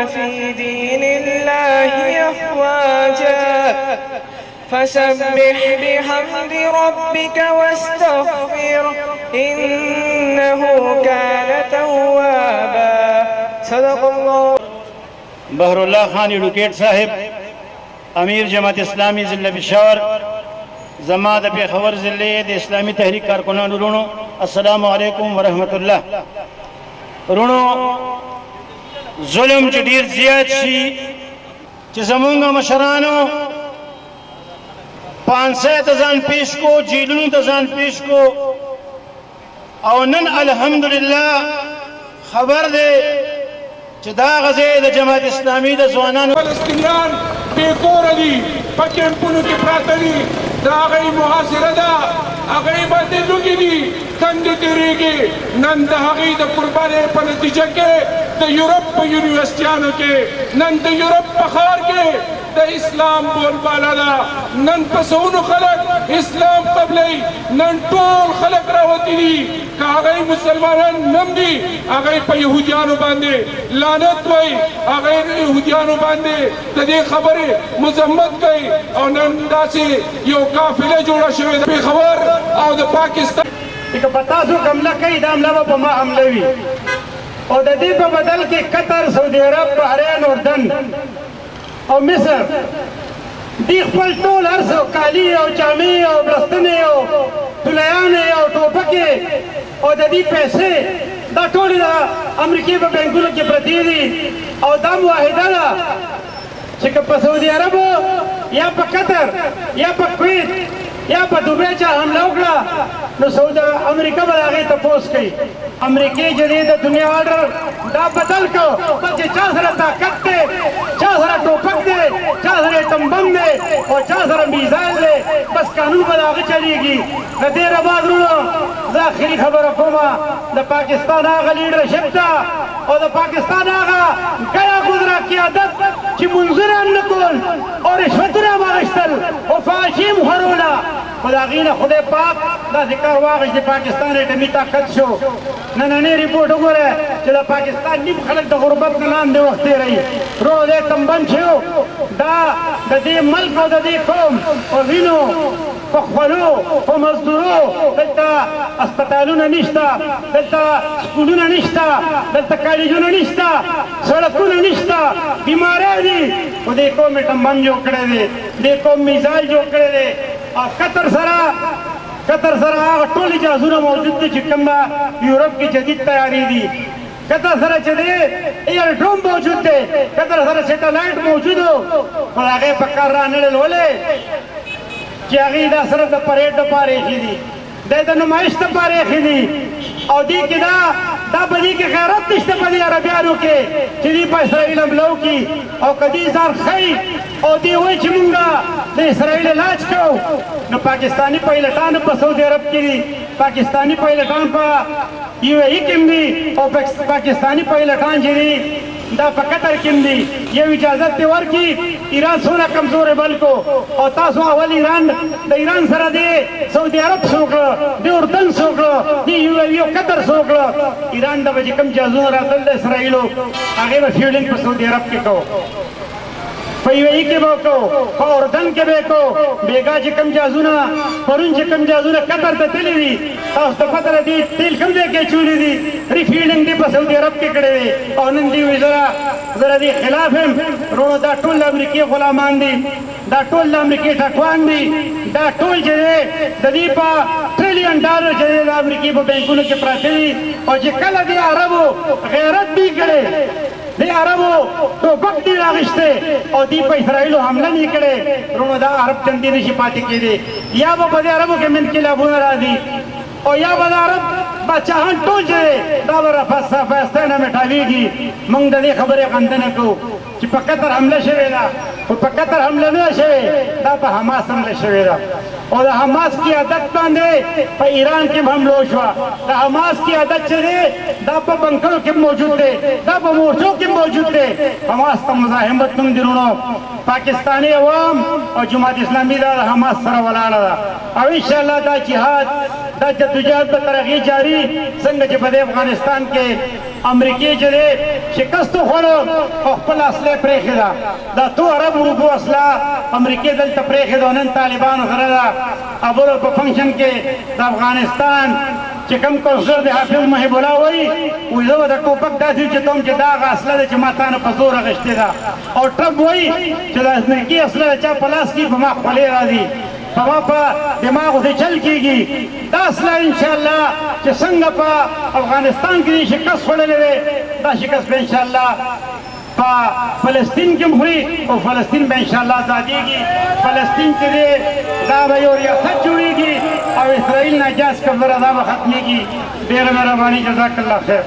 في دين الله أفواجا فسبح بحمد ربك واستغفر إنه كان توابا صدق الله. بحر اللہ خان ایڈوکیٹ صاحب امیر جماعت اسلامی ضلع پشاور جماعت پیښور ضلع د اسلامی تحریک کارکنانو رونو السلام علیکم ورحمۃ اللہ. رونو ظلم چې ډیر زیات شي چې زمونږ مشرانو پانسه ته ځان پیش کو جیلونو ته ځان پیش کو او نن الحمدلله خبر دی چې دا غزه د جماعت اسلامي د ځوانانو فلسطینیان بې کوره دي په کیمپونو کې پراته دي د هغوی محاصره ده هغوی باندې لوږې دي تندې تېرېږي نن د هغوی د قربانۍ په نتیجه کې د یورپ په یونیورسټیانو کې نن د یورپ په ښار کې د اسلام بولباله ده نن په سونو خلک اسلام قبلوي نن ټول خلک راوتي دي که هغوی مسلمانان نم دي هغوی په یهودیانو باندې لعنت وایي هغوی یهودیانو باندې د دې خبرې مذمت کوي او نن داسې یو قافله جوړه شوې ده پېښور او د پاکستان که په تاسو حمله کوي دا حمله به په ما حمله وي او د دې په بدل کې قطر سعودي عرب بحرین اردن او مصر دی خپل ټول هر څه کالي او جامې او بړستنې او تولیانې او ټوپکې او د دې پیسې دا ټولې د امریکې په بینکونو کې پرتې دي او دا معاهده ده چې که په سعودي عربو یا په قطر یا په کویت یا په دوبۍ چا حمله وکړه نو سعودي امریکا به د هغې تپوس کوي امریکې چې دی د دنیا آرډر دا بدل کړو بس چې چا سره طاقت دی چا سره ټوپک دی چا سره ایټم بم دی او چا سره میزایل دی بس قانون به د هغه چلېږي د دې نه بعد وروڼو زه آخري خبره کومه د پاکستان هغه لیډرشپ ته او د پاکستان هغه ګیا ګزره قیادت چې منځونه هم نه کول او رشوتونه هم اخیستل او فحاشي هم خورونه خو د هغې نه خدای پاک داسې کار واخیست د پاکستان ایټمي طاقت شو نننی ریپورټ وګوره چې د پاکستان نیم خلک د غربت نه لاندې وخت تېروي روز یې تنبن شو دا د دې ملک او د دې قوم په وینو په خولو په مزدورو دلته اسپتالونه نشته دلته سکولونه نشته دلته کالجونه نشته سړکونه نشته بیمارۍ دي خو دې قوم یې تنبن جوړ کړی دی دې قوم میزایل جوړ کړی دی او قطر سره هغه ټول جهازونه موجود دي چې کوم یورپ کې جدید تیاری دي قطر سره چې دی ایرډروم موجود دی قطر سره سیټلایټ موجود و خو هغې په کار رانړل ولې چې هغې دا سره د پریډ دپاره ایښي دي دی د نمایش دپاره ایښي دي او دې کې دا په دې کې غیرت نشته په دې عربیانو کې چې دوی په اسرائیل حمله وکړي او که دوی ځان ښیي او دوی وایي چې مونږ د اسرائیل علاج کوو نو پاکستاني پایلټان په سعودي عرب کې دي پاکستاني پایلټان په یو ای کې هم دي او پاکستاني پایلټان چې دي دا په قطر کې هم دي یو اجازت دې ورکړي ایران څومره کمزورې بلکو او تاسو اول ایران د ایران سره دی سعودي عرب څه وکړه د اردن څه وکړه د یو ای او قطر څه وکړه ایران ته به چې کوم جهازونه راتلل د اسرائیلو هغې به فیوډینګ په سعودي عرب کې کوو په یو ای کې به وکړو په اردن کې به یې کوو بېګا چې کوم جهازونه پرون چې کوم جهازونه قطر ته تللي دي تاسو ته پته ده دي تیل کوم ځای کې اچولي دي ریفیلډینګ دې په سعودي عرب کې کړی دی او نن دوی وایي زه د دې خلاف یم وروڼو دا ټول د امریکې غلامان دي دا ټول د امریکې ټکوان دي دا ټول چې دی د دې په ټریلیون ډالر چې دی د امریکې په بینکونو کې پراته دي او چې کله دې عربو غیرت دی کړی د عربو ټوپک دی راغشته او دی په اسرائیلو حمله نه کړي وروڼو دا عرب چندې نشي پاتې کېدی یا به په دې عربو کې انقلابونه راځي او یا به د عرب بچیان ټول چې دا به رافسته نه مټاویږي موږ د دې خبرې غندنه کوو چې په قطر حمله شوې ده خو په قطر حمله نه شوې دا په حماس حمله شوې ده او د حماس قیادت باندې په ایران کې حمله وشوه د حماس قیادت چې دی دا په بنکرو کې موجود دی دا په مورچو کې موجود دی حماس ته مزاحمت نوم دی وروڼو پاکستاني عوام او جماعت اسلامي دا د حماس سره ولاړه ده او انشاءالله دا جهاد دا جدوجہد به تر هغې جاري څنګه چې په دې افغانستان کې امریکای چې دی شکست وخوړو او خپل اصله پرېښې ده دا 2 ارب روپو اصله امریکای دلته پرېښې ده نن طالبانو سره ده ابلو په فنکشن کې د افغانستان چې کوم کونسلر د حافظ محب الله وایي وایي زه به د ټوپک داسې چتوم چې دا هغه اصله ده چې ما تا نه په زور اخیستې ده او ټرمپ وایي چې د امریکای اصله د چا په لاس کې په ما خولې راځي په ما په دماغو کې چل کېږي دا اصله انشاءالله چې څنګه په افغانستان کې شکست خوړلی دی دا شکست به انشاءالله په فلسطین کې خوري او فلسطین به انشاءالله ازادېږي فلسطین چې دی دا به یو ریاست جوړېږي او اسرائیل ناجایز قبضه دا به ختمېږي ډېره مهرباني جزاک الله خیر